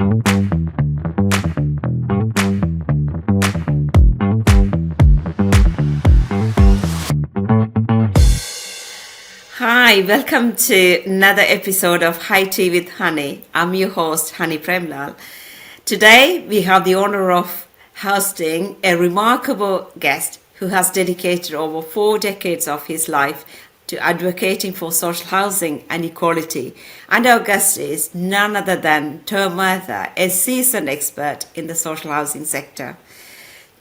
Hi, welcome to another episode of High Tea with Honey. I'm your host, Honey Premlal. Today, we have the honor of hosting a remarkable guest who has dedicated over 4 decades of his life to advocating for social housing and equality. And our guest is none other than Tom Murtha, a seasoned expert in the social housing sector.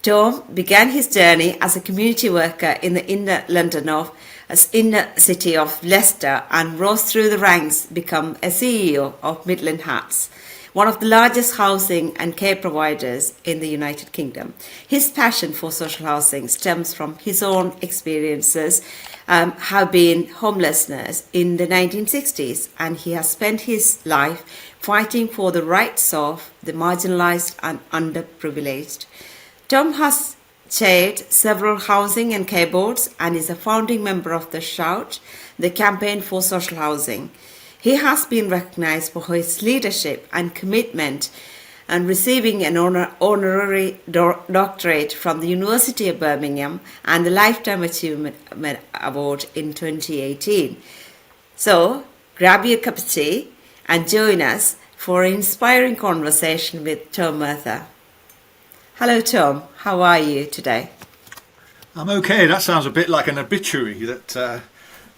Tom began his journey as a community worker in the inner city of Leicester and rose through the ranks to become a CEO of Midland Hearts, one of the largest housing and care providers in the United Kingdom. His passion for social housing stems from his own experiences, have been homelessness in the 1960s, and he has spent his life fighting for the rights of the marginalized and underprivileged. Tom has chaired several housing and care boards and is a founding member of the Shout, the campaign for social housing. He has been recognized for his leadership and commitment and receiving an honorary doctorate from the University of Birmingham and the Lifetime Achievement Award in 2018. So, grab your cup of tea and join us for an inspiring conversation with Tom Murtha. Hello, Tom. How are you today? I'm okay. That sounds a bit like an obituary, that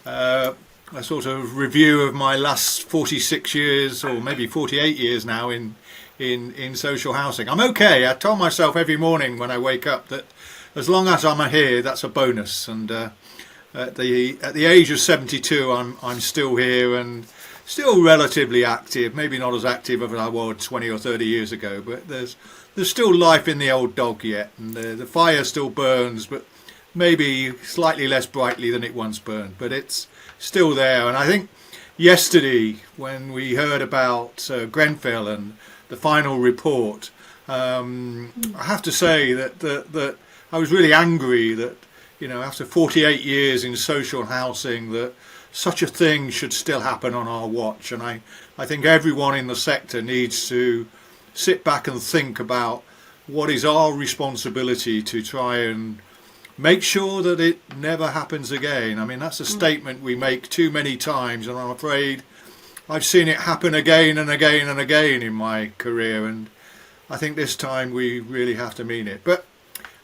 a sort of review of my last 46 years, or maybe 48 years now in social housing. I'm okay. I tell myself every morning when I wake up that as long as I'm here, that's a bonus. And at the age of 72, I'm still here and still relatively active. Maybe not as active as I was 20 or 30 years ago, but there's still life in the old dog yet, and the fire still burns, but maybe slightly less brightly than it once burned, but it's still there. And I think yesterday, when we heard about Grenfell and the final report, I have to say that I was really angry that, after 48 years in social housing, that such a thing should still happen on our watch. And I think everyone in the sector needs to sit back and think about what is our responsibility to try and make sure that it never happens again. I mean, that's a statement we make too many times, and I'm afraid I've seen it happen again and again and again in my career, and I think this time we really have to mean it. But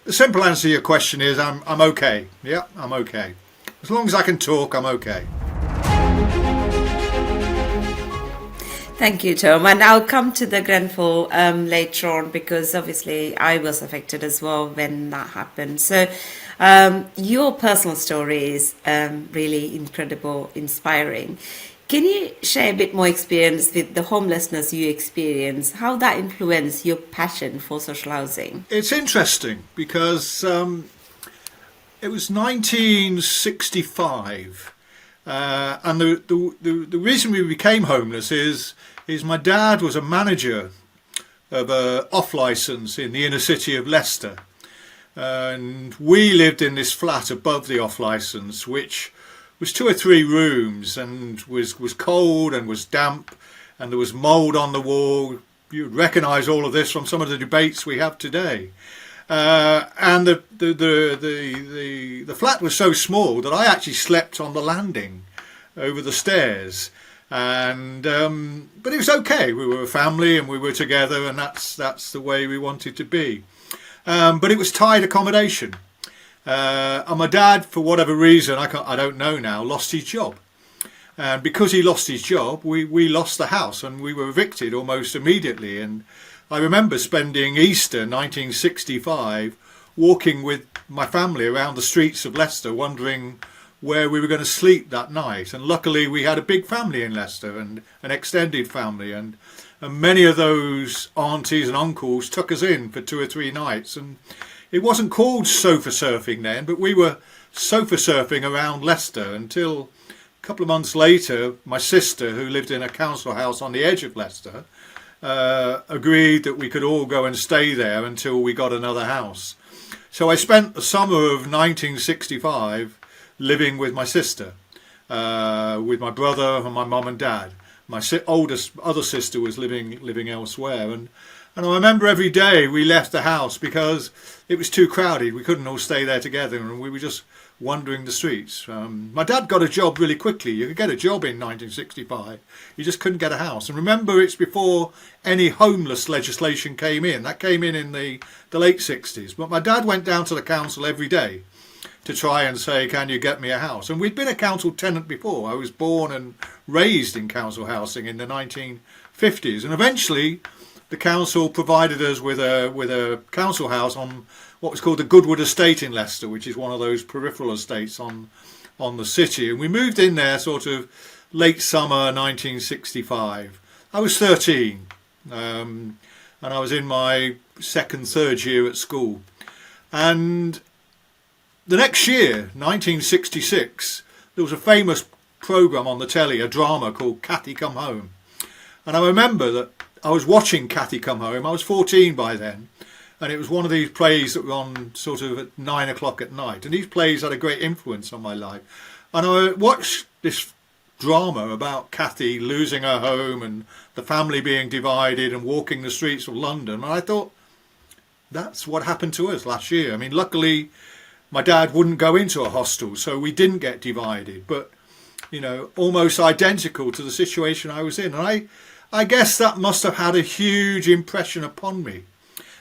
the simple answer to your question is I'm okay. Yeah, I'm okay. As long as I can talk, I'm okay. Thank you, Tom. And I'll come to the Grenfell later on, because obviously I was affected as well when that happened. So your personal story is really incredible, inspiring. Can you share a bit more experience with the homelessness you experienced, how that influenced your passion for social housing? It's interesting because it was 1965. And the reason we became homeless is my dad was a manager of a off licence in the inner city of Leicester, and we lived in this flat above the off licence, which was 2 or 3 rooms and was cold and was damp, and there was mould on the wall. You'd recognise all of this from some of the debates we have today. And the flat was so small that I actually slept on the landing over the stairs, and but it was okay. We were a family and we were together, and that's the way we wanted to be. But it was tied accommodation, and my dad, for whatever reason, I don't know now, lost his job. And because he lost his job, we lost the house and we were evicted almost immediately. And I remember spending Easter 1965 walking with my family around the streets of Leicester, wondering where we were going to sleep that night. And luckily we had a big family in Leicester, and an extended family, and many of those aunties and uncles took us in for 2 or 3 nights. And it wasn't called sofa surfing then, but we were sofa surfing around Leicester until a couple of months later my sister, who lived in a council house on the edge of Leicester, agreed that we could all go and stay there until we got another house. So I spent the summer of 1965 living with my sister, with my brother and my mum and dad. my other sister was living elsewhere, and I remember every day we left the house because it was too crowded. We couldn't all stay there together, and we were just wandering the streets. My dad got a job really quickly. You could get a job in 1965. You just couldn't get a house. And remember, it's before any homeless legislation came in. That came in the late 60s. But my dad went down to the council every day to try and say, can you get me a house? And we'd been a council tenant before. I was born and raised in council housing in the 1950s. And eventually the council provided us with a council house on what was called the Goodwood Estate in Leicester, which is one of those peripheral estates on the city. And we moved in there sort of late summer 1965. I was 13, and I was in my third year at school. And the next year, 1966, there was a famous programme on the telly, a drama called Cathy Come Home. And I remember that I was watching Cathy Come Home. I was 14 by then. And it was one of these plays that were on sort of at 9 o'clock at night. And these plays had a great influence on my life. And I watched this drama about Cathy losing her home and the family being divided and walking the streets of London. And I thought, that's what happened to us last year. I mean, luckily, my dad wouldn't go into a hostel, so we didn't get divided. But, you know, almost identical to the situation I was in. And I guess that must have had a huge impression upon me.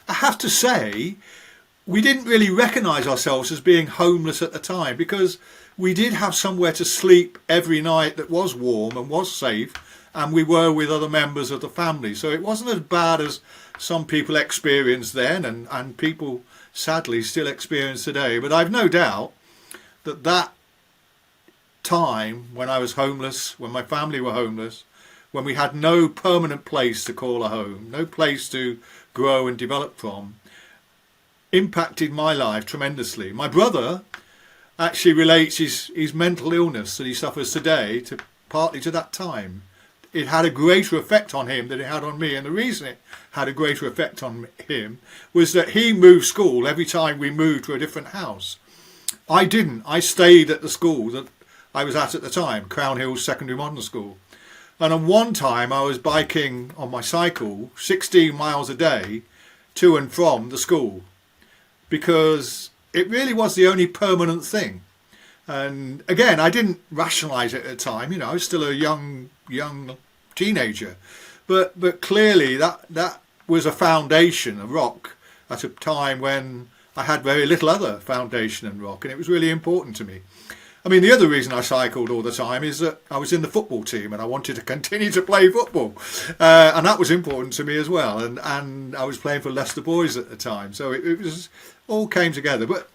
I have to say, we didn't really recognise ourselves as being homeless at the time because we did have somewhere to sleep every night that was warm and was safe, and we were with other members of the family. So it wasn't as bad as some people experienced then, and people sadly still experience today. But I've no doubt that time when I was homeless, when my family were homeless, when we had no permanent place to call a home, no place to grow and develop from, impacted my life tremendously. My brother actually relates his mental illness that he suffers today partly to that time. It had a greater effect on him than it had on me, and the reason it had a greater effect on him was that he moved school every time we moved to a different house. I didn't. I stayed at the school that I was at the time, Crown Hill Secondary Modern School. And on one time I was biking on my cycle 16 miles a day to and from the school because it really was the only permanent thing. And again, I didn't rationalise it at the time. You know, I was still a young teenager. But clearly that was a foundation, a rock, at a time when I had very little other foundation and rock. And it was really important to me. I mean, the other reason I cycled all the time is that I was in the football team and I wanted to continue to play football. And that was important to me as well. And I was playing for Leicester Boys at the time. So it was all came together. But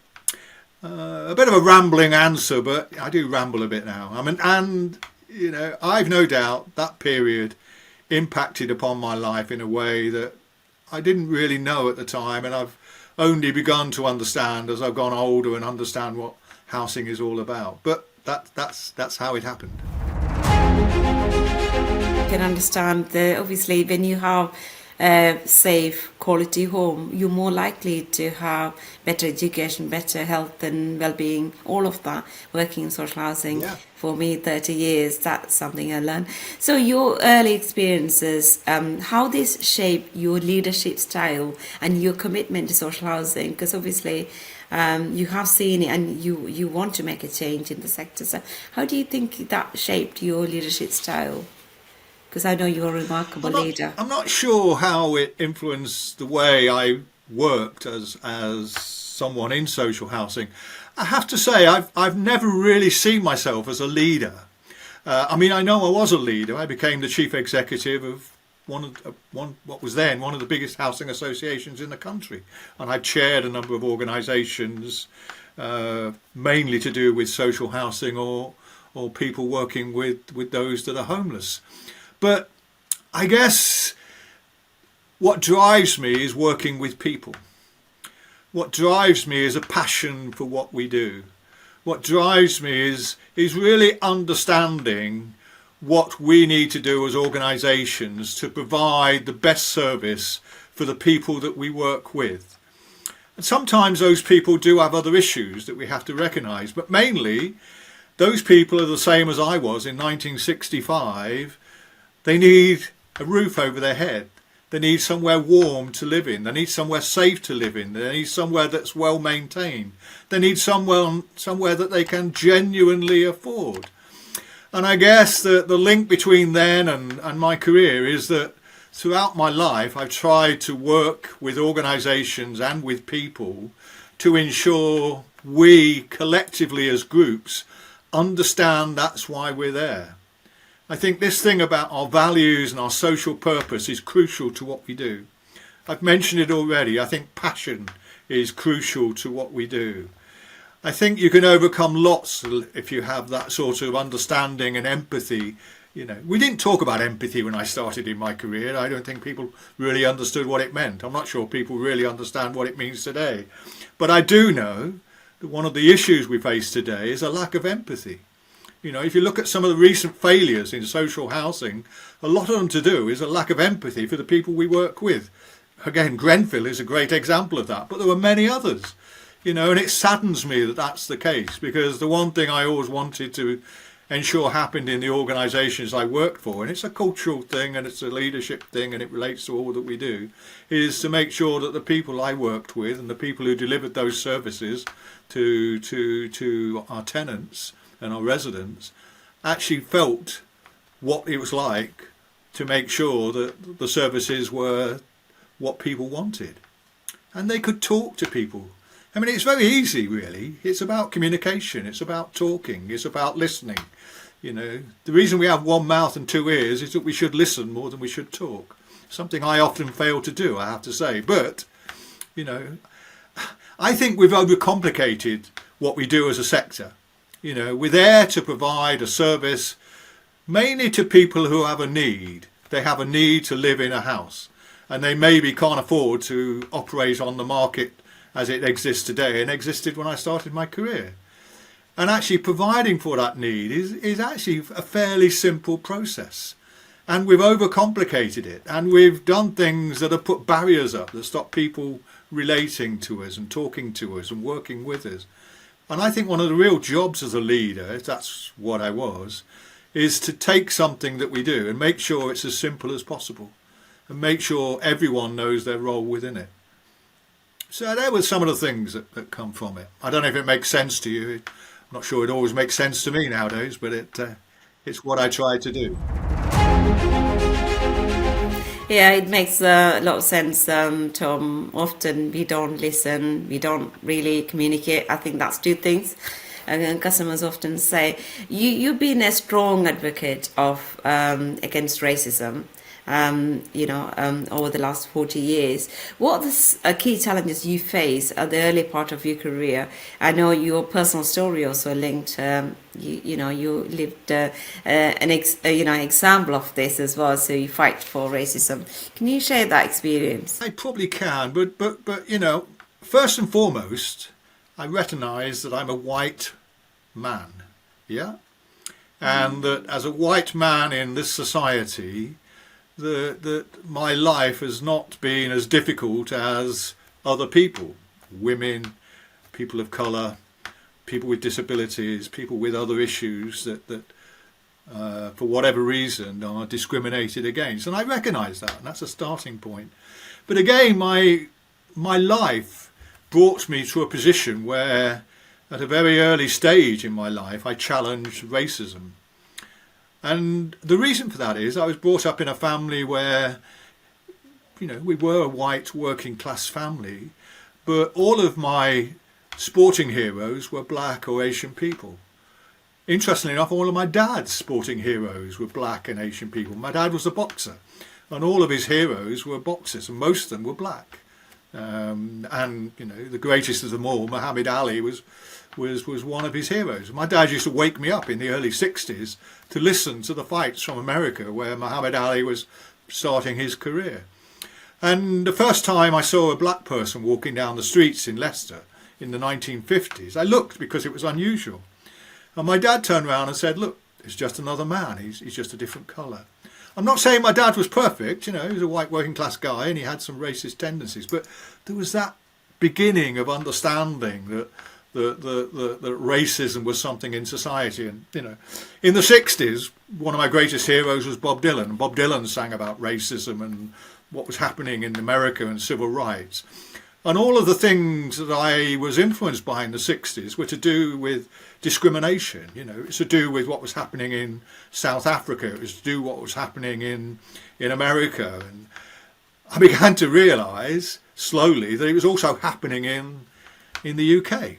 a bit of a rambling answer, but I do ramble a bit now. I mean, and, you know, I've no doubt that period impacted upon my life in a way that I didn't really know at the time. And I've only begun to understand as I've gone older and understand what housing is all about. But that's how it happened. I can understand obviously when you have a safe quality home, you're more likely to have better education, better health and well-being, all of that. Working in social housing for me 30 years, that's something I learned. So your early experiences, how this shaped your leadership style and your commitment to social housing, because obviously you have seen it and you want to make a change in the sector. So how do you think that shaped your leadership style? Because I know you're a remarkable leader. I'm not sure how it influenced the way I worked as someone in social housing. I have to say I've never really seen myself as a leader. I mean, I know I was a leader. I became the chief executive of what was then one of the biggest housing associations in the country, and I chaired a number of organisations, mainly to do with social housing or people working with those that are homeless. But I guess what drives me is working with people. What drives me is a passion for what we do. What drives me is really understanding what we need to do as organisations to provide the best service for the people that we work with. And sometimes those people do have other issues that we have to recognise, but mainly those people are the same as I was in 1965, They need a roof over their head. They need somewhere warm to live in. They need somewhere safe to live in. They need somewhere that's well maintained. They need somewhere that they can genuinely afford. And I guess the link between then and my career is that throughout my life I've tried to work with organisations and with people to ensure we collectively as groups understand that's why we're there. I think this thing about our values and our social purpose is crucial to what we do. I've mentioned it already. I think passion is crucial to what we do. I think you can overcome lots if you have that sort of understanding and empathy. You know, we didn't talk about empathy when I started in my career. I don't think people really understood what it meant. I'm not sure people really understand what it means today. But I do know that one of the issues we face today is a lack of empathy. You know, if you look at some of the recent failures in social housing, a lot of them to do is a lack of empathy for the people we work with. Again, Grenfell is a great example of that, but there were many others. You know, and it saddens me that that's the case, because the one thing I always wanted to ensure happened in the organisations I worked for, and it's a cultural thing and it's a leadership thing and it relates to all that we do, is to make sure that the people I worked with and the people who delivered those services to our tenants and our residents actually felt what it was like to make sure that the services were what people wanted. And they could talk to people. I mean, it's very easy, really. It's about communication. It's about talking. It's about listening. You know, the reason we have one mouth and two ears is that we should listen more than we should talk. Something I often fail to do, I have to say. But, you know, I think we've overcomplicated what we do as a sector. You know, we're there to provide a service mainly to people who have a need. They have a need to live in a house, and they maybe can't afford to operate on the market as it exists today and existed when I started my career. And actually providing for that need is actually a fairly simple process. And we've overcomplicated it, and we've done things that have put barriers up that stop people relating to us and talking to us and working with us. And I think one of the real jobs as a leader, if that's what I was, is to take something that we do and make sure it's as simple as possible and make sure everyone knows their role within it. So there were some of the things that come from it. I don't know if it makes sense to you. I'm not sure it always makes sense to me nowadays, but it's what I try to do. Yeah, it makes a lot of sense, Tom. Often we don't listen, we don't really communicate. I think that's two things. And customers often say, you've been a strong advocate of against racism, over the last 40 years. What are the key challenges you face at the early part of your career? I know your personal story also linked. You lived an example of this as well. So you fight for racism. Can you share that experience? I probably can, but you know, first and foremost, I recognise that I'm a white man, yeah, and that as a white man in this society, that my life has not been as difficult as other people, women, people of colour, people with disabilities, people with other issues that for whatever reason are discriminated against. And I recognise that, and that's a starting point. But again, my life brought me to a position where at a very early stage in my life I challenged racism. And the reason for that is I was brought up in a family where, you know, we were a white working class family, but all of my sporting heroes were black or Asian people. Interestingly enough, all of my dad's sporting heroes were black and Asian people. My dad was a boxer, and all of his heroes were boxers, and most of them were black. And, you know, the greatest of them all, Muhammad Ali, was one of his heroes. My dad used to wake me up in the early 60s to listen to the fights from America where Muhammad Ali was starting his career. And the first time I saw a black person walking down the streets in Leicester in the 1950s, I looked because it was unusual. And my dad turned around and said, "Look, it's just another man. He's just a different colour." I'm not saying my dad was perfect, you know, he was a white working class guy and he had some racist tendencies, but there was that beginning of understanding that that racism was something in society. And in the 60s, one of my greatest heroes was Bob Dylan. And Bob Dylan sang about racism and what was happening in America and civil rights. And all of the things that I was influenced by in the 60s were to do with discrimination. It's to do with what was happening in South Africa. It was to do with what was happening in America. And I began to realise slowly that it was also happening in the UK.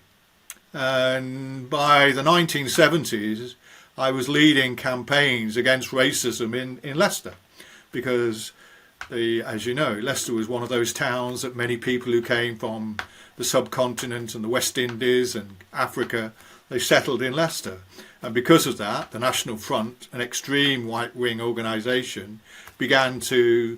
And by the 1970s, I was leading campaigns against racism in Leicester, because as you know, Leicester was one of those towns that many people who came from the subcontinent and the West Indies and Africa, they settled in Leicester. And because of that, the National Front, an extreme right-wing organisation, began to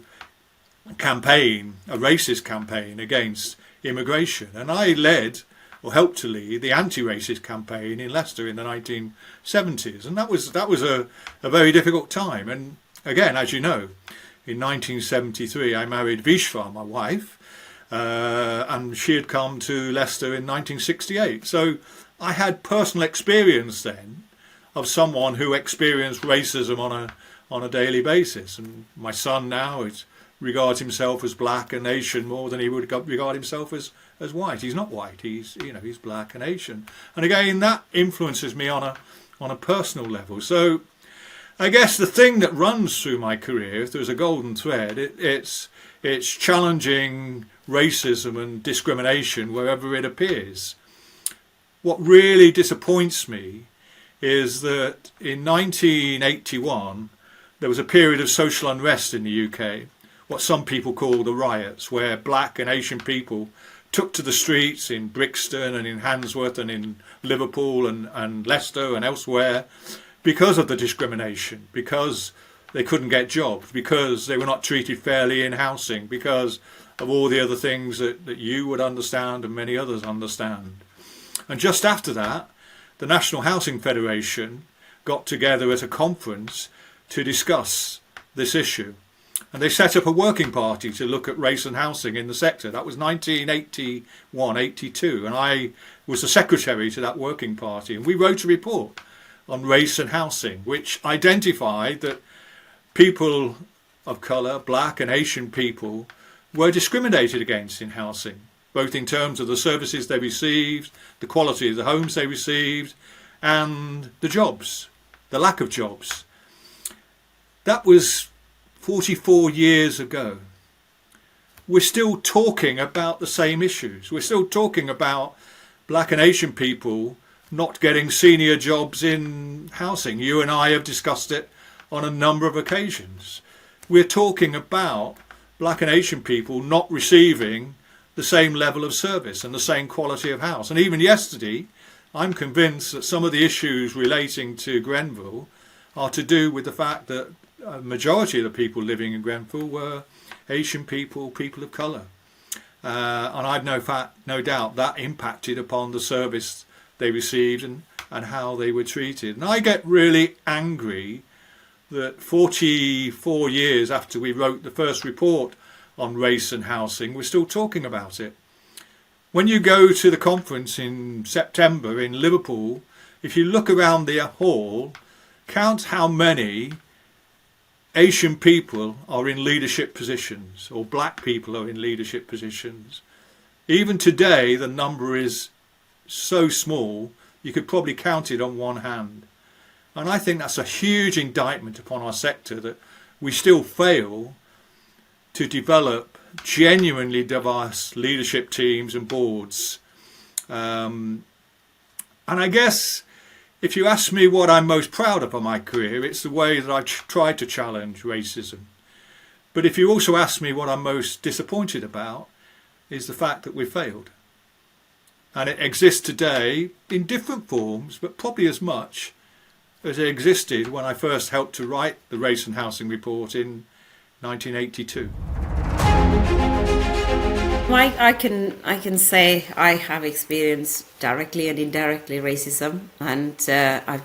campaign, a racist campaign against immigration. And I led, or helped to lead, the anti-racist campaign in Leicester in the 1970s. And that was a very difficult time. And again, as you know, in 1973 I married Vishva, my wife, and she had come to Leicester in 1968. So I had personal experience then of someone who experienced racism on a daily basis. And my son now regards himself as black and Asian more than he would regard himself as white. He's not white. He's black and Asian. And again, that influences me on a personal level. So I guess the thing that runs through my career, if there's a golden thread, it's challenging racism and discrimination wherever it appears. What really disappoints me is that in 1981 there was a period of social unrest in the UK, what some people call the riots, where black and Asian people took to the streets in Brixton and in Handsworth and in Liverpool and Leicester and elsewhere, because of the discrimination, because they couldn't get jobs, because they were not treated fairly in housing, because of all the other things that you would understand and many others understand. And just after that, the National Housing Federation got together at a conference to discuss this issue. And they set up a working party to look at race and housing in the sector. That was 1981-82, and I was the secretary to that working party. And we wrote a report on race and housing, which identified that people of colour, black and Asian people, were discriminated against in housing, both in terms of the services they received, the quality of the homes they received, and the jobs, the lack of jobs. That was 44 years ago. We're still talking about the same issues. We're still talking about black and Asian people not getting senior jobs in housing. You and I have discussed it on a number of occasions. We're talking about black and Asian people not receiving the same level of service and the same quality of house. And even yesterday, I'm convinced that some of the issues relating to Grenfell are to do with the fact that a majority of the people living in Grenfell were Asian people, people of colour. And I've no doubt that impacted upon the service they received and how they were treated. And I get really angry that 44 years after we wrote the first report on race and housing, we're still talking about it. When you go to the conference in September in Liverpool, if you look around the hall, count how many Asian people are in leadership positions or black people are in leadership positions. Even today, the number is so small, you could probably count it on one hand. And I think that's a huge indictment upon our sector, that we still fail to develop genuinely diverse leadership teams and boards. And I guess if you ask me what I'm most proud of in my career, it's the way that I've tried to challenge racism. But if you also ask me what I'm most disappointed about, is the fact that we failed. And it exists today in different forms, but probably as much as it existed when I first helped to write the Race and Housing Report in 1982. I can say I have experienced directly and indirectly racism, and I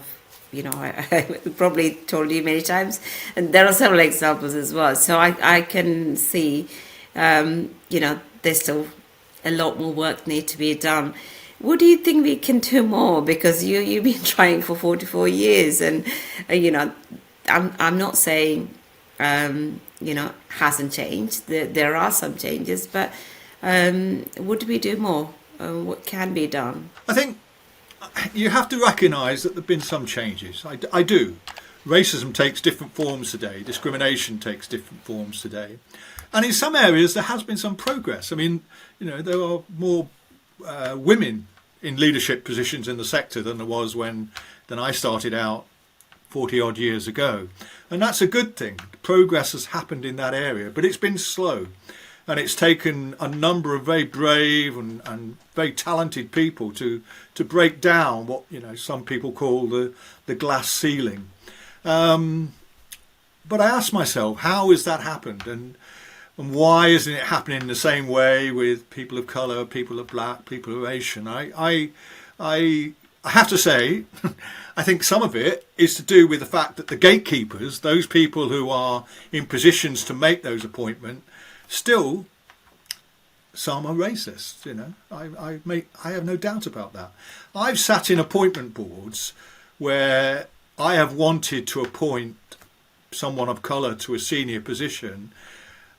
probably told you many times, and there are several examples as well. So I can see, there's still a lot more work need to be done. What do you think we can do more? Because you've been trying for 44 years, and I'm not saying hasn't changed. There are some changes, but what do we do more? What can be done? I think you have to recognise that there have been some changes. I do. Racism takes different forms today. Discrimination takes different forms today. And in some areas there has been some progress. I mean, there are more women in leadership positions in the sector than there was than I started out 40 odd years ago. And that's a good thing. Progress has happened in that area, but it's been slow. And it's taken a number of very brave and very talented people to break down what some people call the glass ceiling. But I asked myself, how has that happened, and why isn't it happening the same way with people of colour, people of black, people of Asian? I have to say, I think some of it is to do with the fact that the gatekeepers, those people who are in positions to make those appointments, still some are racist. I have no doubt about that. I've sat in appointment boards where I have wanted to appoint someone of colour to a senior position,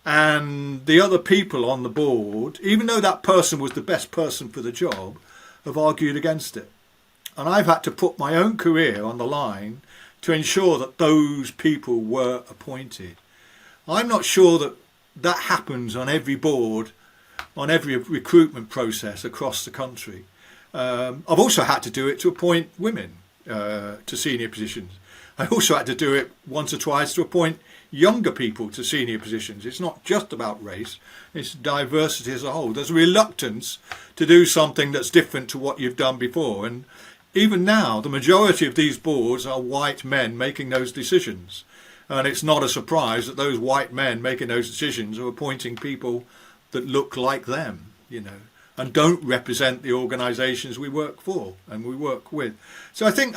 and the other people on the board, even though that person was the best person for the job, have argued against it. And I've had to put my own career on the line to ensure that those people were appointed. I'm not sure that happens on every board, on every recruitment process across the country. I've also had to do it to appoint women to senior positions. I also had to do it once or twice to appoint younger people to senior positions. It's not just about race, it's diversity as a whole. There's a reluctance to do something that's different to what you've done before. And even now, the majority of these boards are white men making those decisions. And it's not a surprise that those white men making those decisions are appointing people that look like them, and don't represent the organisations we work for and we work with. So I think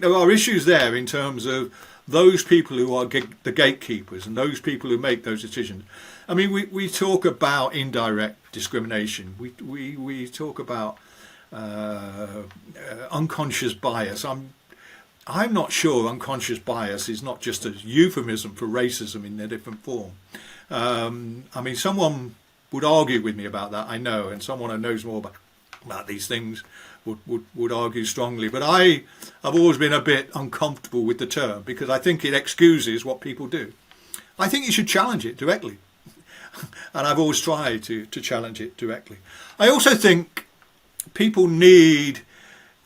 there are issues there in terms of those people who are the gatekeepers and those people who make those decisions. I mean, we talk about indirect discrimination. We talk about unconscious bias. I'm not sure unconscious bias is not just a euphemism for racism in a different form. I mean, someone would argue with me about that, I know, and someone who knows more about these things would argue strongly. But I have always been a bit uncomfortable with the term because I think it excuses what people do. I think you should challenge it directly. And I've always tried to challenge it directly. I also think people need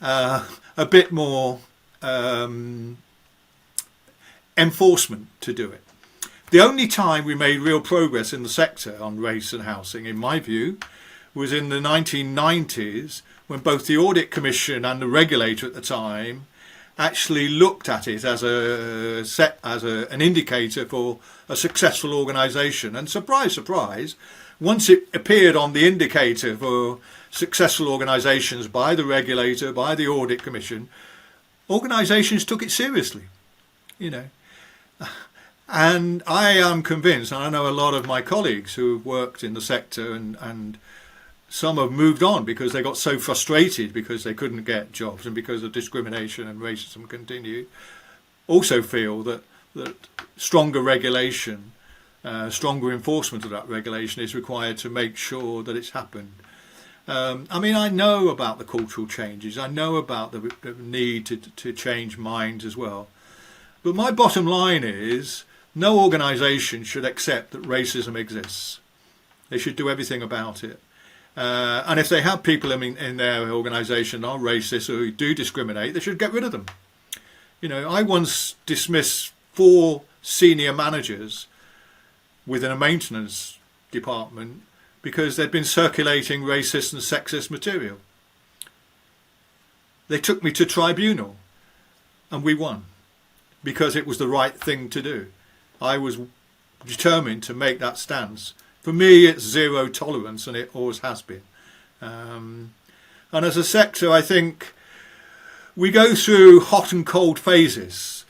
a bit more enforcement to do it. The only time we made real progress in the sector on race and housing, in my view, was in the 1990s when both the Audit Commission and the regulator at the time actually looked at it as an indicator for a successful organisation. And surprise, surprise, once it appeared on the indicator for successful organisations by the regulator, by the Audit Commission, organisations took it seriously, And I am convinced, and I know a lot of my colleagues who have worked in the sector and some have moved on because they got so frustrated because they couldn't get jobs and because of discrimination and racism continued, also feel that stronger regulation, stronger enforcement of that regulation is required to make sure that it's happened. I mean, I know about the cultural changes. I know about the need to change minds as well. But my bottom line is no organisation should accept that racism exists. They should do everything about it. And if they have people in their organisation are racist or who do discriminate, they should get rid of them. I once dismissed 4 senior managers within a maintenance department because they'd been circulating racist and sexist material. They took me to tribunal and we won because it was the right thing to do. I was determined to make that stance. For me, it's zero tolerance, and it always has been. And as a sector, I think we go through hot and cold phases.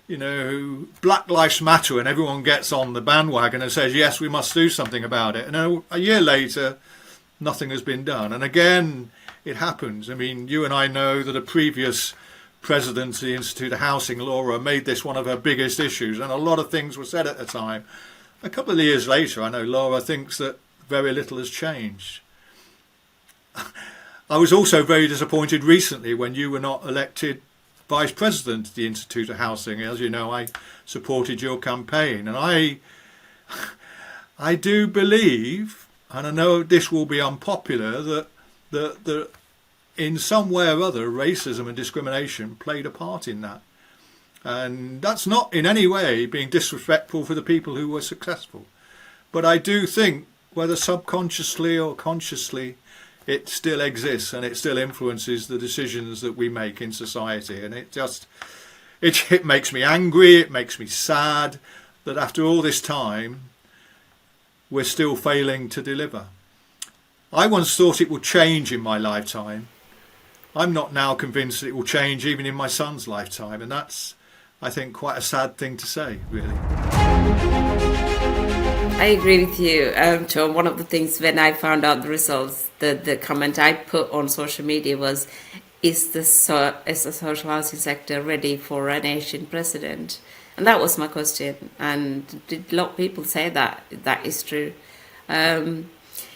Black Lives Matter, and everyone gets on the bandwagon and says, yes, we must do something about it. And a year later, nothing has been done. And again, it happens. I mean, you and I know that a previous president of the Institute of Housing, Laura, made this one of her biggest issues, and a lot of things were said at the time. A couple of years later, I know Laura thinks that very little has changed. I was also very disappointed recently when you were not elected Vice President of the Institute of Housing. As you know, I supported your campaign, and I do believe, and I know this will be unpopular, that in some way or other racism and discrimination played a part in that. And that's not in any way being disrespectful for the people who were successful. But I do think, whether subconsciously or consciously, it still exists and it still influences the decisions that we make in society. And it makes me angry, it makes me sad that after all this time, we're still failing to deliver. I once thought it would change in my lifetime. I'm not now convinced that it will change even in my son's lifetime. And that's, I think, quite a sad thing to say, really. I agree with you, Tom. One of the things when I found out the results, the comment I put on social media was, is the social housing sector ready for an Asian president? And that was my question. And a lot of people say that is true.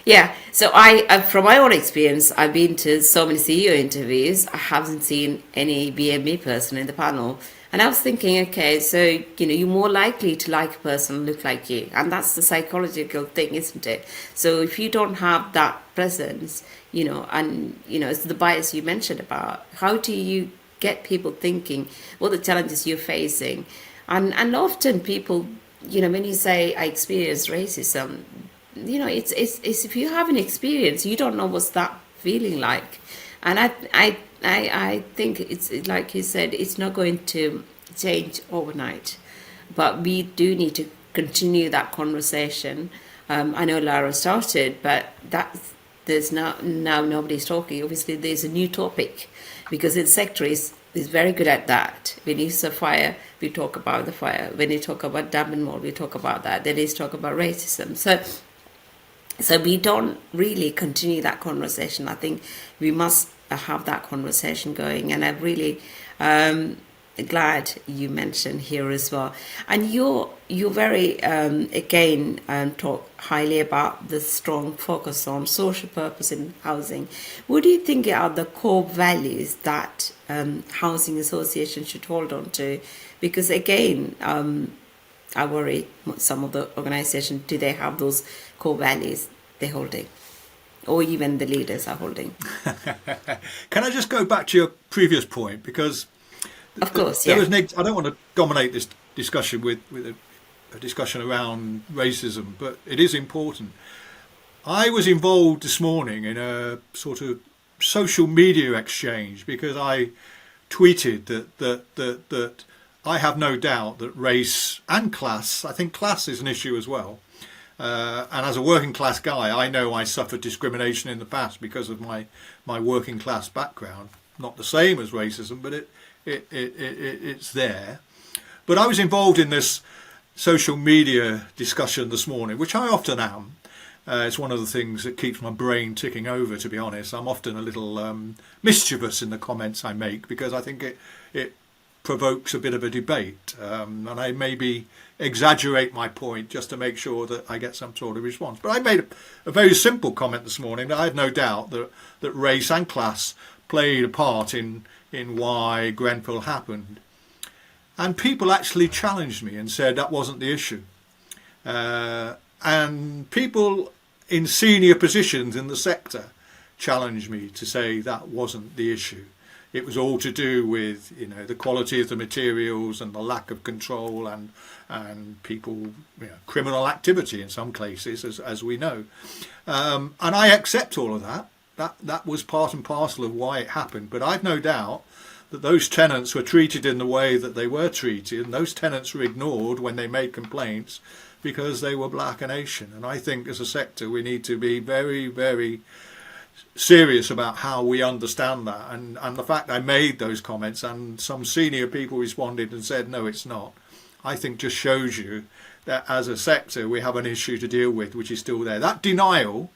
Yeah, so I from my own experience, I've been to so many CEO interviews. I haven't seen any BME person in the panel. And I was thinking, okay, so, you're more likely to like a person who look like you. And that's the psychological thing, isn't it? So if you don't have that presence, it's the bias you mentioned about, how do you get people thinking what the challenges you're facing? And often people, when you say, I experienced racism, it's if you haven't experienced, you don't know what's that feeling like. And I think it's like you said, it's not going to change overnight, but we do need to continue that conversation. I know Lara started, but there's now nobody's talking. Obviously, there's a new topic because the sector is very good at that. When it's a fire, we talk about the fire. When you talk about damp and mold, we talk about that. Then it's talk about racism. So we don't really continue that conversation. I think we must have that conversation going, and I'm really glad you mentioned here as well. And you're very again talk highly about the strong focus on social purpose in housing. What do you think are the core values that housing associations should hold on to? Because again, I worry some of the organizations, do they have those core values they're holding, or even the leaders are holding? Can I just go back to your previous point? Because of course, I don't want to dominate this discussion with a discussion around racism, but it is important. I was involved this morning in a sort of social media exchange because I tweeted that I have no doubt that race and class, I think class is an issue as well. And as a working class guy, I know I suffered discrimination in the past because of my working class background. Not the same as racism, but it's there. But I was involved in this social media discussion this morning, which I often am. It's one of the things that keeps my brain ticking over, to be honest. I'm often a little mischievous in the comments I make because I think it provokes a bit of a debate, and I maybe exaggerate my point just to make sure that I get some sort of response. But I made a very simple comment this morning that I had no doubt that race and class played a part in why Grenfell happened. And people actually challenged me and said that wasn't the issue. And people in senior positions in the sector challenged me to say that wasn't the issue. It was all to do with, the quality of the materials and the lack of control and people, criminal activity in some cases, as we know. And I accept all of that. That was part and parcel of why it happened. But I've no doubt that those tenants were treated in the way that they were treated, and those tenants were ignored when they made complaints because they were black and Asian. And I think as a sector we need to be very, very serious about how we understand that, and the fact I made those comments and some senior people responded and said no, it's not, I think just shows you that as a sector we have an issue to deal with which is still there. That denial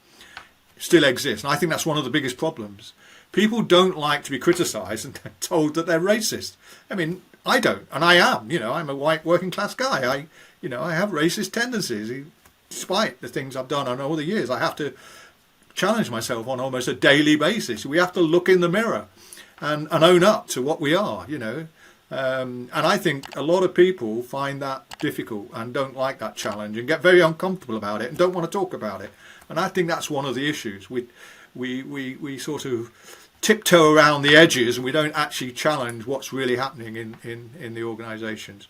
still exists, and I think that's one of the biggest problems. people don't like to be criticised and told that they're racist. I mean, I don't, and I am. I'm a white working class guy. I have racist tendencies, despite the things I've done on all the years. I have to challenge myself on almost a daily basis. We have to look in the mirror and own up to what we are. And I think a lot of people find that difficult and don't like that challenge and get very uncomfortable about it and don't want to talk about it. And I think that's one of the issues. We sort of tiptoe around the edges and we don't actually challenge what's really happening in the organisations.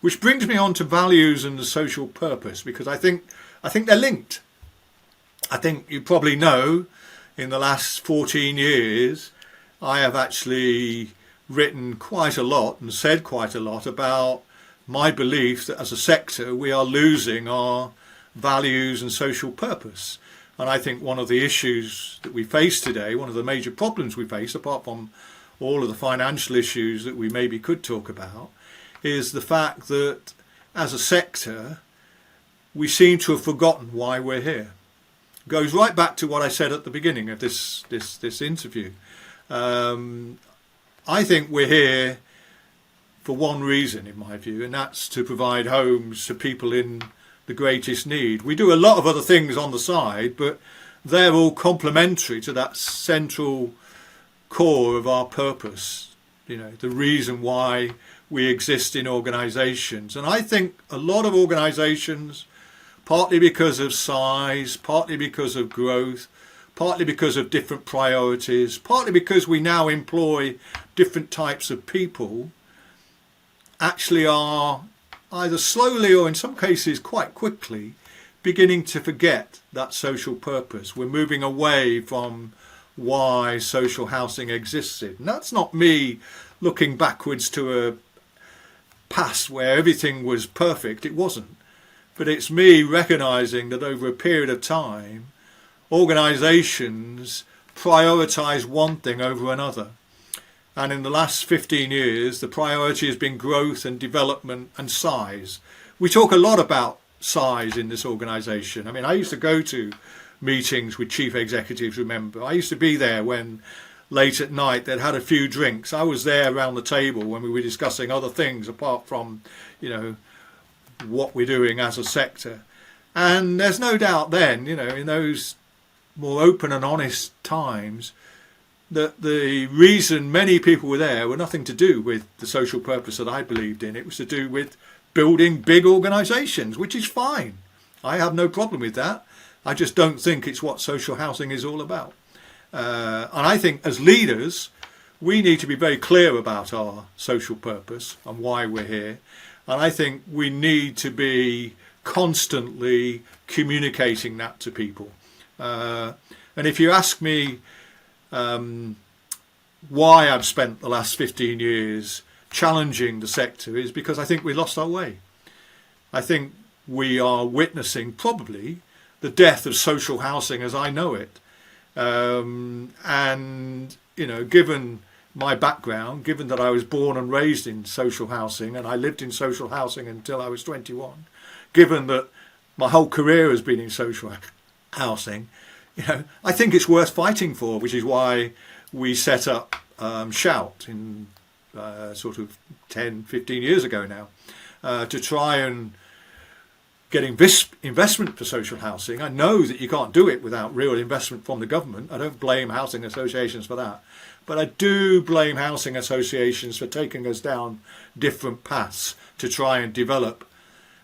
Which brings me on to values and the social purpose, because I think they're linked. I think you probably know in the last 14 years I have actually written quite a lot and said quite a lot about my belief that as a sector we are losing our values and social purpose. And I think one of the issues that we face today, one of the major problems we face, apart from all of the financial issues that we maybe could talk about, is the fact that as a sector we seem to have forgotten why we're here. It goes right back to what I said at the beginning of this interview. I think we're here for one reason, in my view, and that's to provide homes to people in the greatest need. We do a lot of other things on the side, but they're all complementary to that central core of our purpose, the reason why we exist in organisations. And I think a lot of organisations, partly because of size, partly because of growth, partly because of different priorities, partly because we now employ different types of people, actually are either slowly or in some cases quite quickly beginning to forget that social purpose. We're moving away from why social housing existed. And that's not me looking backwards to a past where everything was perfect. It wasn't. But it's me recognising that over a period of time, organisations prioritise one thing over another. And in the last 15 years, the priority has been growth and development and size. We talk a lot about size in this organisation. I mean, I used to go to meetings with chief executives, remember. I used to be there when late at night they'd had a few drinks. I was there around the table when we were discussing other things apart from, what we're doing as a sector. And there's no doubt then, in those more open and honest times, that the reason many people were there were nothing to do with the social purpose that I believed in. It was to do with building big organisations, which is fine. I have no problem with that. I just don't think it's what social housing is all about. And I think as leaders, we need to be very clear about our social purpose and why we're here. And I think we need to be constantly communicating that to people. And if you ask me why I've spent the last 15 years challenging the sector, is because I think we lost our way. I think we are witnessing probably the death of social housing as I know it. And, given my background, given that I was born and raised in social housing and I lived in social housing until I was 21, given that my whole career has been in social housing, I think it's worth fighting for, which is why we set up Shout in sort of 10, 15 years ago now, to try and get investment for social housing. I know that you can't do it without real investment from the government. I don't blame housing associations for that. But I do blame housing associations for taking us down different paths to try and develop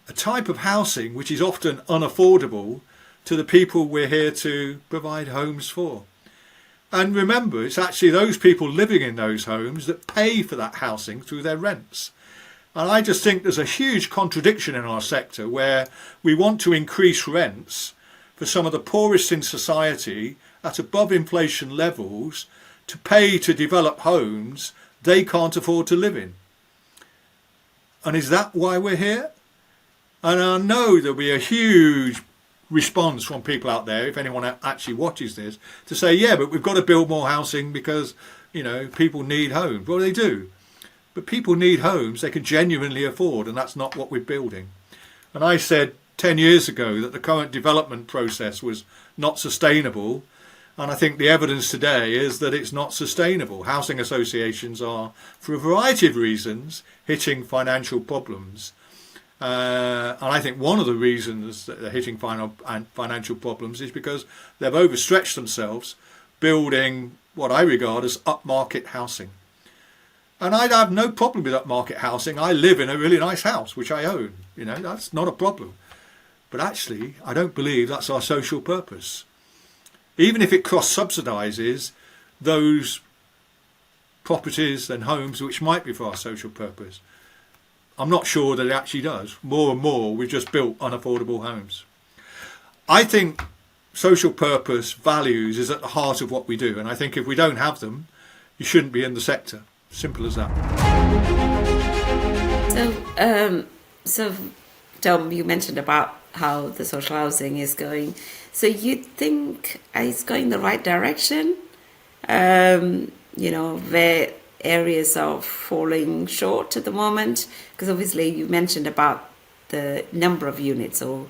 a type of housing which is often unaffordable to the people we're here to provide homes for. And remember, it's actually those people living in those homes that pay for that housing through their rents. And I just think there's a huge contradiction in our sector where we want to increase rents for some of the poorest in society at above inflation levels to pay to develop homes they can't afford to live in. And is that why we're here? And I know there'll be a huge response from people out there, if anyone actually watches this, to say, yeah, but we've got to build more housing because, people need homes. Well, they do. But people need homes they can genuinely afford, and that's not what we're building. And I said 10 years ago that the current development process was not sustainable, And I think the evidence today is that it's not sustainable. Housing associations are, for a variety of reasons, hitting financial problems. And I think one of the reasons that they're hitting financial problems is because they've overstretched themselves building what I regard as upmarket housing. And I'd have no problem with upmarket housing. I live in a really nice house, which I own. That's not a problem. But actually, I don't believe that's our social purpose. Even if it cross-subsidises those properties and homes which might be for our social purpose, I'm not sure that it actually does. More and more, we've just built unaffordable homes. I think social purpose values is at the heart of what we do. And I think if we don't have them, you shouldn't be in the sector. Simple as that. So Tom, you mentioned about how the social housing is going. So you think it's going the right direction? Where areas are falling short at the moment? Because obviously you mentioned about the number of units or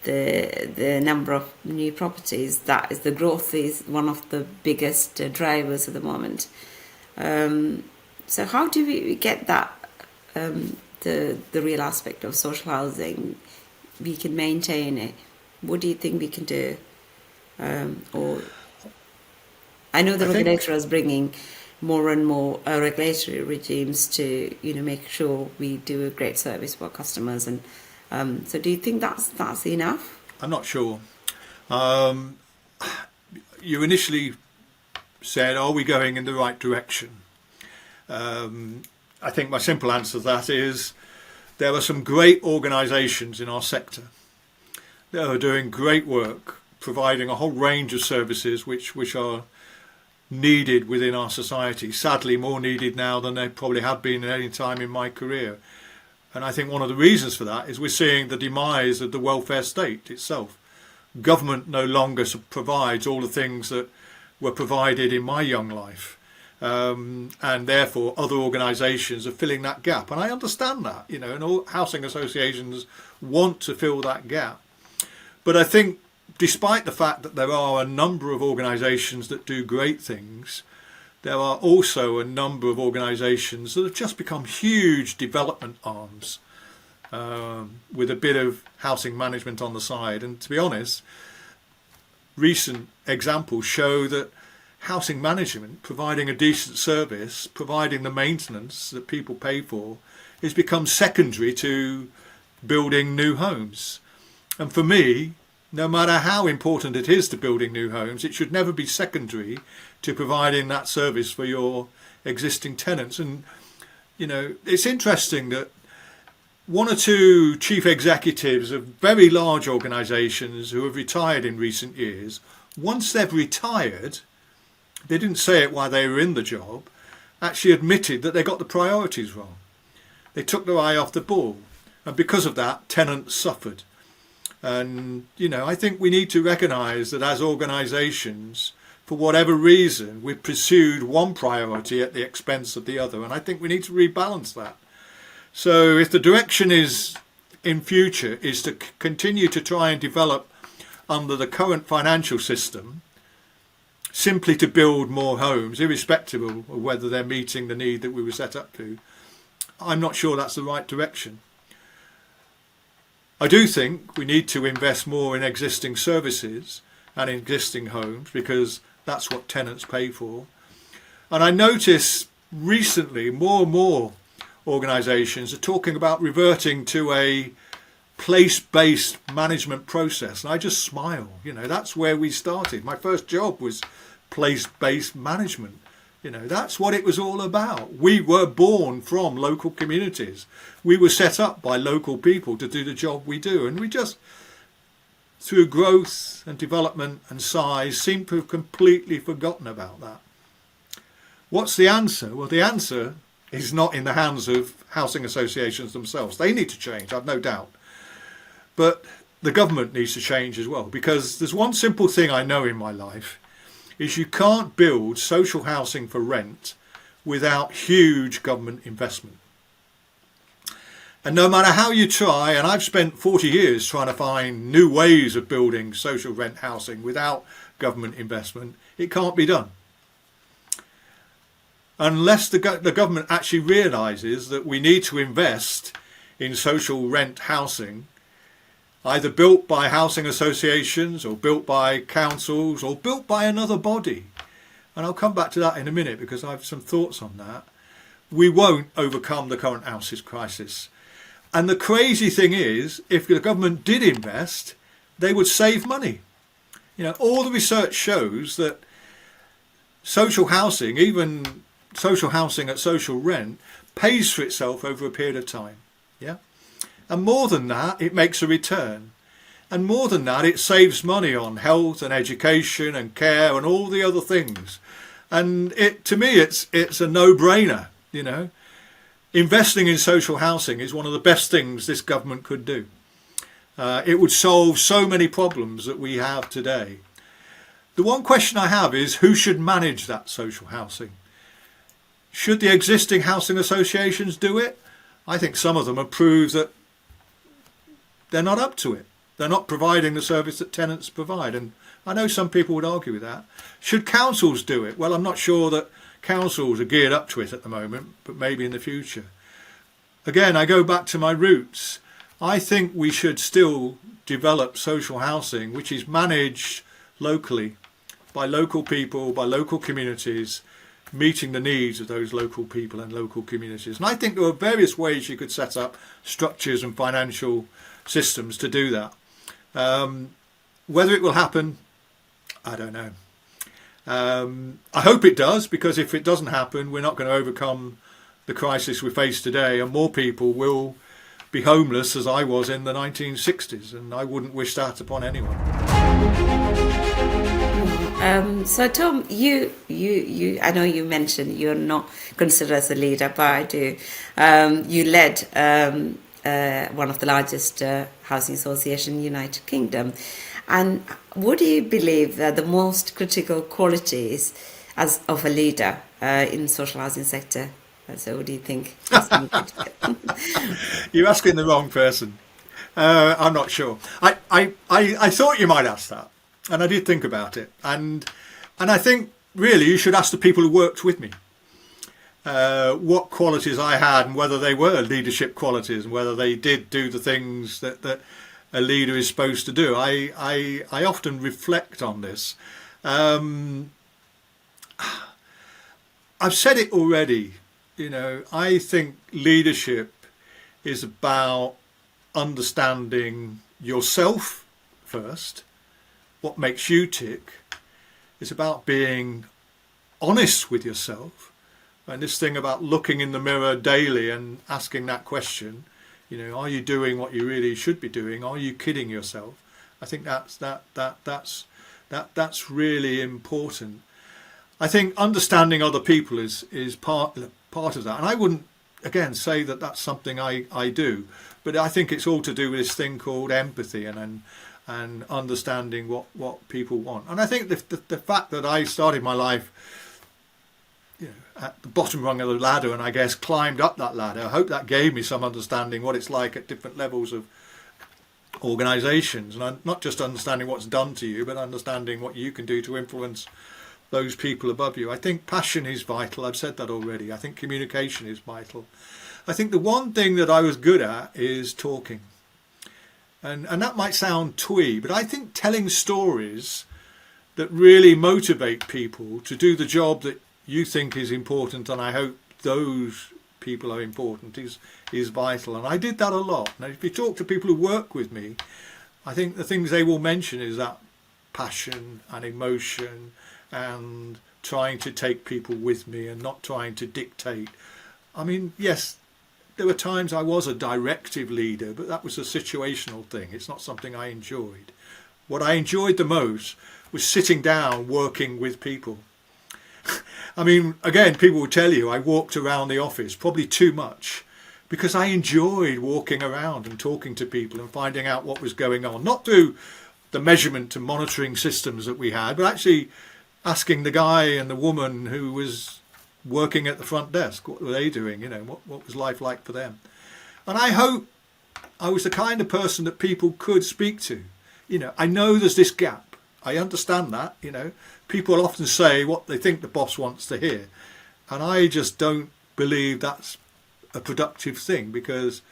the number of new properties. That is, the growth is one of the biggest drivers at the moment. So how do we get that, the real aspect of social housing, we can maintain it? What do you think we can do? Or I know the regulator is bringing more and more regulatory regimes to make sure we do a great service for our customers, and so do you think that's enough? I'm not sure. You initially said, are we going in the right direction? I think my simple answer to that is there are some great organisations in our sector that are doing great work, providing a whole range of services which are needed within our society. Sadly, more needed now than they probably have been at any time in my career. And I think one of the reasons for that is we're seeing the demise of the welfare state itself. Government no longer provides all the things that were provided in my young life. And therefore other organisations are filling that gap. And I understand that, and all housing associations want to fill that gap. But I think despite the fact that there are a number of organisations that do great things, there are also a number of organisations that have just become huge development arms with a bit of housing management on the side. And to be honest, recent examples show that housing management, providing a decent service, providing the maintenance that people pay for, has become secondary to building new homes. And for me, no matter how important it is to building new homes, it should never be secondary to providing that service for your existing tenants. And, it's interesting that one or two chief executives of very large organisations who have retired in recent years, once they've retired, they didn't say it while they were in the job, actually admitted that they got the priorities wrong. They took their eye off the ball. And because of that, tenants suffered. And, I think we need to recognise that as organisations, for whatever reason, we've pursued one priority at the expense of the other. And I think we need to rebalance that. So if the direction is in future is to continue to try and develop under the current financial system, simply to build more homes, irrespective of whether they're meeting the need that we were set up to, I'm not sure that's the right direction. I do think we need to invest more in existing services and existing homes because that's what tenants pay for. And I notice recently more and more organisations are talking about reverting to a place-based management process. And I just smile. That's where we started. My first job was place-based management. That's what it was all about. We were born from local communities. We were set up by local people to do the job we do. And we just, through growth and development and size, seem to have completely forgotten about that. What's the answer? Well, the answer is not in the hands of housing associations themselves. They need to change, I've no doubt. But the government needs to change as well, because there's one simple thing I know in my life, is you can't build social housing for rent without huge government investment. And no matter how you try, and I've spent 40 years trying to find new ways of building social rent housing without government investment, it can't be done. Unless the government actually realises that we need to invest in social rent housing, either built by housing associations or built by councils or built by another body. And I'll come back to that in a minute because I have some thoughts on that. We won't overcome the current housing crisis. And the crazy thing is, if the government did invest, they would save money. All the research shows that social housing, even social housing at social rent, pays for itself over a period of time. Yeah. And more than that, it makes a return. And more than that, it saves money on health and education and care and all the other things. And to me, it's a no-brainer, Investing in social housing is one of the best things this government could do. It would solve so many problems that we have today. The one question I have is who should manage that social housing? Should the existing housing associations do it? I think some of them have proved that they're not up to it. They're not providing the service that tenants provide. And I know some people would argue with that. Should councils do it? Well, I'm not sure that councils are geared up to it at the moment, but maybe in the future. Again, I go back to my roots. I think we should still develop social housing which is managed locally by local people, by local communities, meeting the needs of those local people and local communities. And I think there are various ways you could set up structures and financial systems to do that. Whether it will happen, I don't know. I hope it does, because if it doesn't happen, we're not going to overcome the crisis we face today, and more people will be homeless as I was in the 1960s, and I wouldn't wish that upon anyone. So Tom, you I know you mentioned you're not considered as a leader, but I do. You led one of the largest housing associations in the United Kingdom. And what do you believe are the most critical qualities of a leader in the social housing sector? So what do you think? You're asking the wrong person. I'm not sure. I thought you might ask that, and I did think about it. And I think really you should ask the people who worked with me what qualities I had and whether they were leadership qualities and whether they did do the things that a leader is supposed to do. I often reflect on this. I've said it already. I think leadership is about understanding yourself first, what makes you tick. It's about being honest with yourself. And this thing about looking in the mirror daily and asking that question, are you doing what you really should be doing? Are you kidding yourself? I think that's really important. I think understanding other people is part of that. And I wouldn't, again, say that that's something I do, but I think it's all to do with this thing called empathy and understanding what people want. And I think the fact that I started my life at the bottom rung of the ladder and I guess climbed up that ladder, I hope that gave me some understanding what it's like at different levels of organisations, and not just understanding what's done to you, but understanding what you can do to influence those people above you. I think passion is vital. I've said that already. I think communication is vital. I think the one thing that I was good at is talking. And that might sound twee, but I think telling stories that really motivate people to do the job that you think is important, and I hope those people are important, is vital. And I did that a lot. Now, if you talk to people who work with me, I think the things they will mention is that passion and emotion and trying to take people with me and not trying to dictate. I mean, yes, there were times I was a directive leader, but that was a situational thing. It's not something I enjoyed. What I enjoyed the most was sitting down working with people. I mean, again, people will tell you I walked around the office probably too much because I enjoyed walking around and talking to people and finding out what was going on. Not through the measurement and monitoring systems that we had, but actually asking the guy and the woman who was working at the front desk, what were they doing? What was life like for them? And I hope I was the kind of person that people could speak to. I know there's this gap. I understand that, People often say what they think the boss wants to hear. And I just don't believe that's a productive thing, because,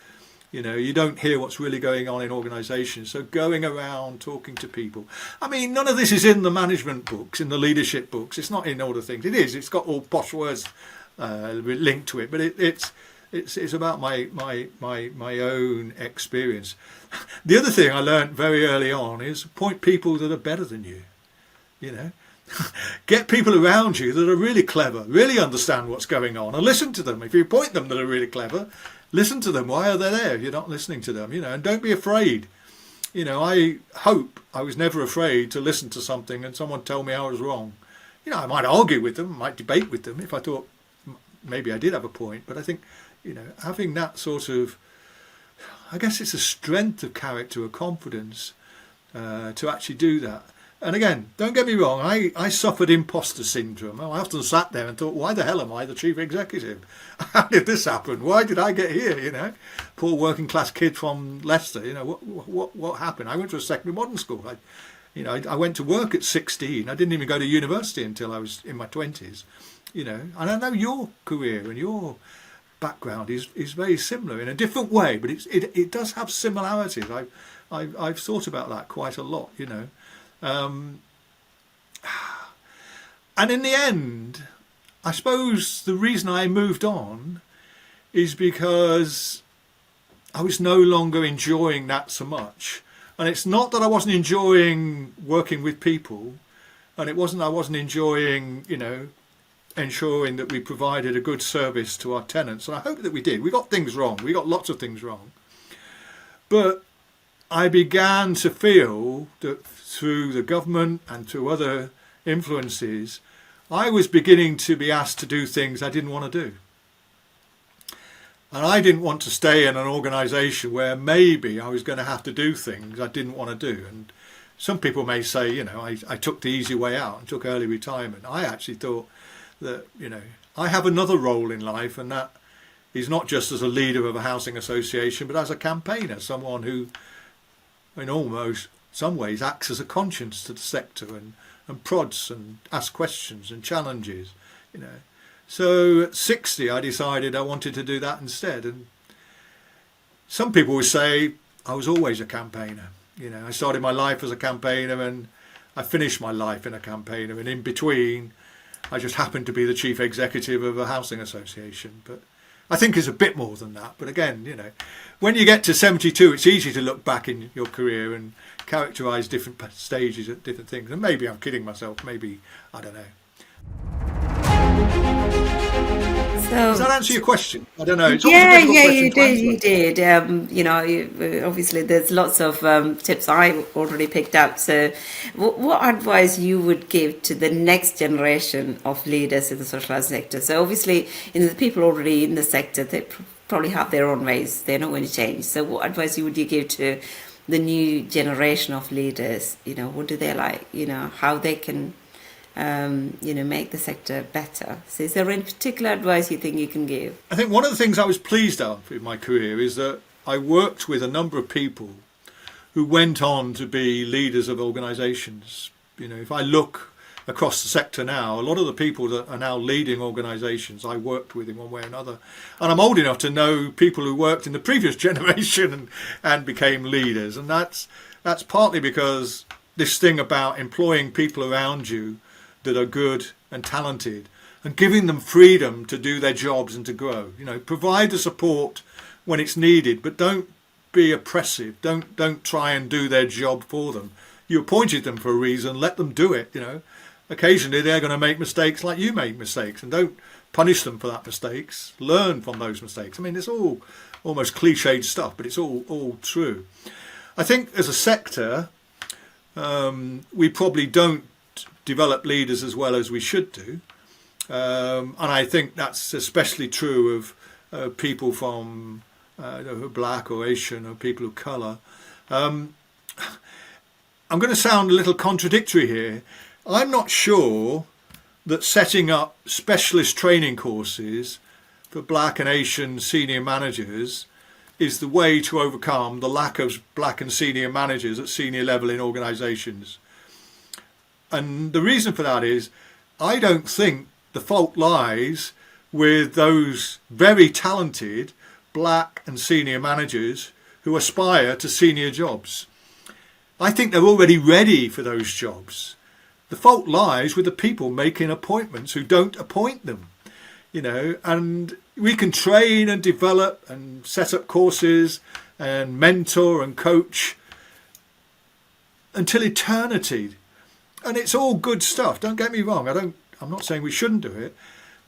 you don't hear what's really going on in organisations. So going around talking to people. I mean, none of this is in the management books, in the leadership books. It's not in all the things. It is. It's got all posh words linked to it. But it's about my own experience. The other thing I learned very early on is appoint people that are better than you. Get people around you that are really clever, really understand what's going on, and listen to them. If you appoint them that are really clever, listen to them. Why are they there? You're not listening to them, and don't be afraid. I hope I was never afraid to listen to something and someone tell me I was wrong. I might argue with them, might debate with them if I thought maybe I did have a point, but I think, having that sort of, I guess it's a strength of character, a confidence to actually do that. And again, don't get me wrong, I suffered imposter syndrome. I often sat there and thought, why the hell am I the chief executive? How did this happen? Why did I get here, Poor working class kid from Leicester, what happened? I went to a secondary modern school. I went to work at 16. I didn't even go to university until I was in my 20s, And I know your career and your background is very similar in a different way, but it does have similarities. I've thought about that quite a lot, And in the end, I suppose the reason I moved on is because I was no longer enjoying that so much. And it's not that I wasn't enjoying working with people, and I wasn't enjoying, ensuring that we provided a good service to our tenants. And I hope that we did. We got things wrong. We got lots of things wrong. But I began to feel that through the government and through other influences, I was beginning to be asked to do things I didn't want to do. And I didn't want to stay in an organisation where maybe I was going to have to do things I didn't want to do. And some people may say, I took the easy way out and took early retirement. I actually thought that, I have another role in life, and that is not just as a leader of a housing association, but as a campaigner, someone who in almost some ways acts as a conscience to the sector and prods and asks questions and challenges, So at 60 I decided I wanted to do that instead. And some people would say I was always a campaigner. I started my life as a campaigner and I finished my life in a campaigner, and in between I just happened to be the chief executive of a housing association. But I think it's a bit more than that. But again, when you get to 72, it's easy to look back in your career and characterise different stages at different things. And maybe I'm kidding myself. Maybe, I don't know. Does that answer your question? I don't know. It's Yeah, you did. Obviously, there's lots of tips I already picked up. So, what advice you would give to the next generation of leaders in the social housing sector? So, obviously, the people already in the sector, they probably have their own ways. They're not going to change. So, what advice would you give to the new generation of leaders? What do they like? How they can make the sector better. So is there any particular advice you think you can give? I think one of the things I was pleased of in my career is that I worked with a number of people who went on to be leaders of organisations. If I look across the sector now, a lot of the people that are now leading organisations I worked with in one way or another. And I'm old enough to know people who worked in the previous generation and became leaders. And that's partly because this thing about employing people around you that are good and talented and giving them freedom to do their jobs and to grow. Provide the support when it's needed, but don't be oppressive. Don't try and do their job for them. You appointed them for a reason. Let them do it. Occasionally they're going to make mistakes like you make mistakes, and don't punish them for that mistakes. Learn from those mistakes. I mean, it's all almost cliched stuff, but it's all true. I think as a sector, we probably don't develop leaders as well as we should do, and I think that's especially true of people from who are black or Asian or people of colour. I'm going to sound a little contradictory here. I'm not sure that setting up specialist training courses for black and Asian senior managers is the way to overcome the lack of black and senior managers at senior level in organisations. And the reason for that is, I don't think the fault lies with those very talented black and senior managers who aspire to senior jobs. I think they're already ready for those jobs. The fault lies with the people making appointments who don't appoint them, and we can train and develop and set up courses and mentor and coach until eternity. And it's all good stuff. Don't get me wrong. I'm not saying we shouldn't do it,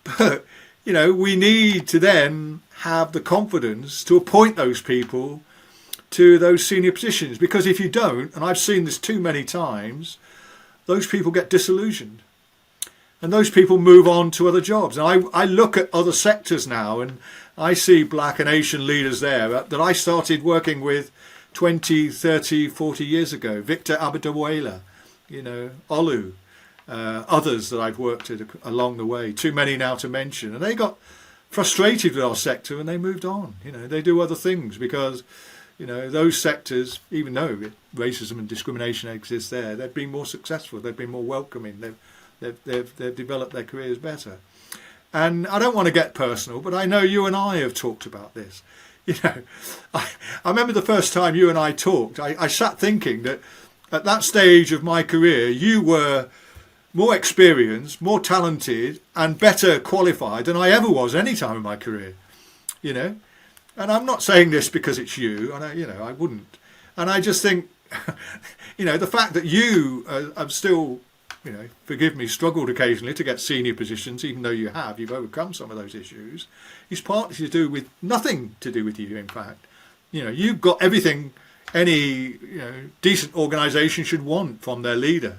but we need to then have the confidence to appoint those people to those senior positions, because if you don't, and I've seen this too many times, those people get disillusioned and those people move on to other jobs. And I look at other sectors now and I see black and Asian leaders there that I started working with 20, 30, 40 years ago. Victor Abadawala, Olu, others that I've worked with along the way, too many now to mention. And they got frustrated with our sector and they moved on. They do other things because those sectors, even though racism and discrimination exists there, they've been more successful, they've been more welcoming, they've developed their careers better. And I don't want to get personal, but I know you and I have talked about this. I remember the first time you and I talked, I sat thinking that at that stage of my career, you were more experienced, more talented and better qualified than I ever was any time in my career, And I'm not saying this because it's you, and I wouldn't. And I just think, the fact that you have still, forgive me, struggled occasionally to get senior positions, even though you've overcome some of those issues, is partly to do with nothing to do with you. In fact, you've got everything any decent organisation should want from their leader.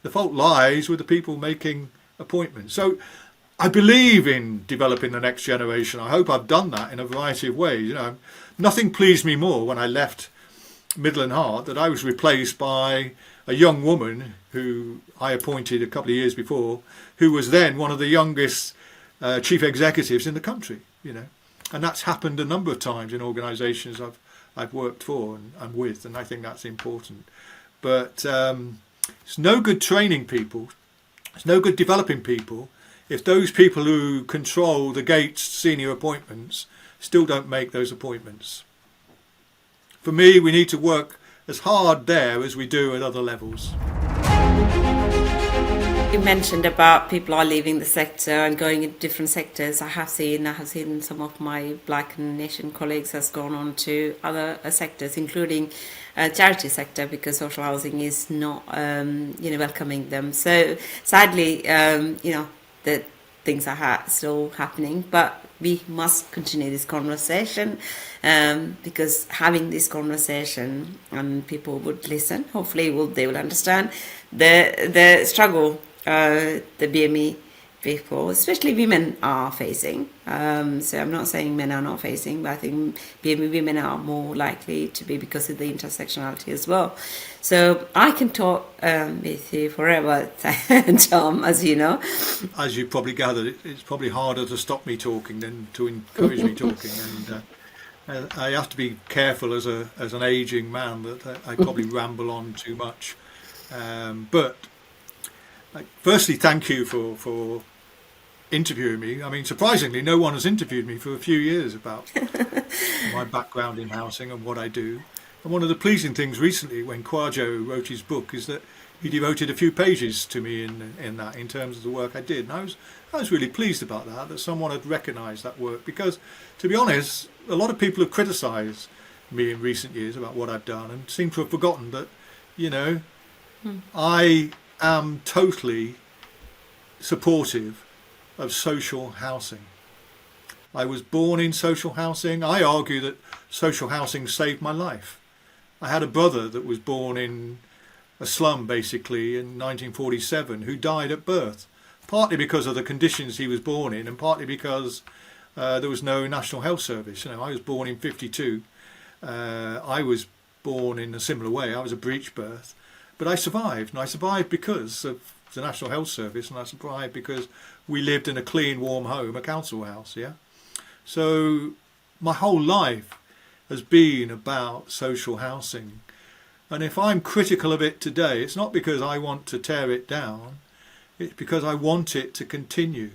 The fault lies with the people making appointments. So I believe in developing the next generation. I hope I've done that in a variety of ways. Nothing pleased me more when I left Midland Heart that I was replaced by a young woman who I appointed a couple of years before, who was then one of the youngest chief executives in the country. And that's happened a number of times in organisations I've worked for and with, and I think that's important. But it's no good training people. It's no good developing people if those people who control the gates senior appointments still don't make those appointments. For me, we need to work as hard there as we do at other levels. You mentioned about people are leaving the sector and going into different sectors. I have seen some of my black and Asian colleagues has gone on to other sectors, including charity sector, because social housing is not welcoming them. So sadly, that things are still happening, but we must continue this conversation because having this conversation and people would listen, hopefully they will understand the struggle the BME people, especially women, are facing. So I'm not saying men are not facing, but I think BME women are more likely to be because of the intersectionality as well. So I can talk with you forever, Tom, as you know. As you probably gathered, it's probably harder to stop me talking than to encourage me talking. And I have to be careful as an ageing man that I probably ramble on too much. But firstly, thank you for interviewing me. I mean, surprisingly, no one has interviewed me for a few years about my background in housing and what I do. And one of the pleasing things recently, when Kwajo wrote his book, is that he devoted a few pages to me in that, in terms of the work I did. And I was really pleased about that someone had recognised that work, because, to be honest, a lot of people have criticised me in recent years about what I've done and seem to have forgotten that, I am totally supportive of social housing. I was born in social housing. I argue that social housing saved my life. I had a brother that was born in a slum, basically, in 1947, who died at birth, partly because of the conditions he was born in and partly because there was no National Health Service. I was born in 52. I was born in a similar way. I was a breech birth. But I survived, and I survived because of the National Health Service, and I survived because we lived in a clean, warm home, a council house, yeah? So my whole life has been about social housing. And if I'm critical of it today, it's not because I want to tear it down, it's because I want it to continue.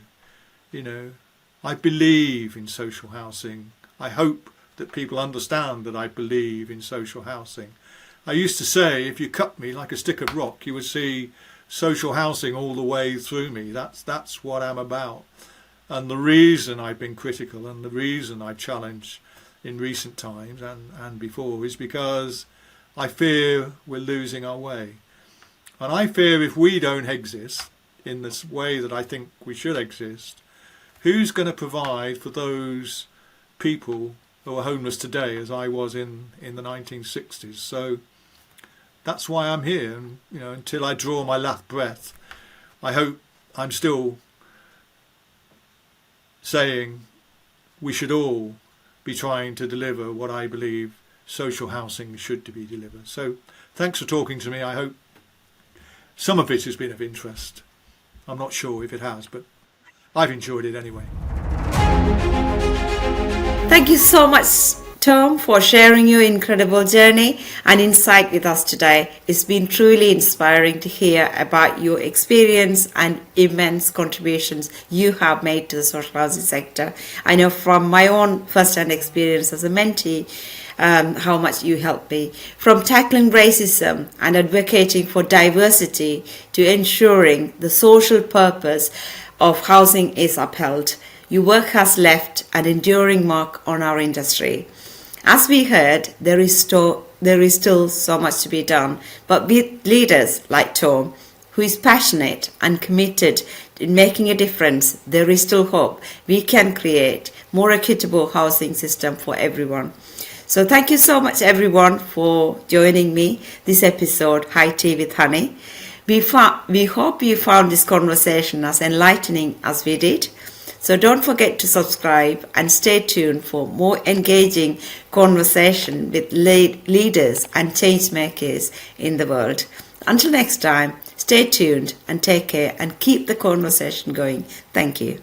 I believe in social housing. I hope that people understand that I believe in social housing. I used to say, if you cut me like a stick of rock, you would see social housing all the way through me. That's what I'm about. And the reason I've been critical and the reason I challenge in recent times and before is because I fear we're losing our way. And I fear if we don't exist in this way that I think we should exist, who's going to provide for those people who are homeless today, as I was in the 1960s? So that's why I'm here. And until I draw my last breath, I hope I'm still saying we should all be trying to deliver what I believe social housing should be delivered. So thanks for talking to me. I hope some of it has been of interest. I'm not sure if it has, but I've enjoyed it anyway. Thank you so much, Tom, for sharing your incredible journey and insight with us today. It's been truly inspiring to hear about your experience and immense contributions you have made to the social housing sector. I know from my own first-hand experience as a mentee how much you helped me. From tackling racism and advocating for diversity to ensuring the social purpose of housing is upheld, your work has left an enduring mark on our industry. As we heard, there is still so much to be done, but with leaders like Tom, who is passionate and committed in making a difference, there is still hope. We can create more equitable housing system for everyone. So thank you so much, everyone, for joining me this episode, High Tea with Honey. We hope you found this conversation as enlightening as we did. So don't forget to subscribe and stay tuned for more engaging conversation with leaders and change makers in the world. Until next time, stay tuned and take care and keep the conversation going. Thank you.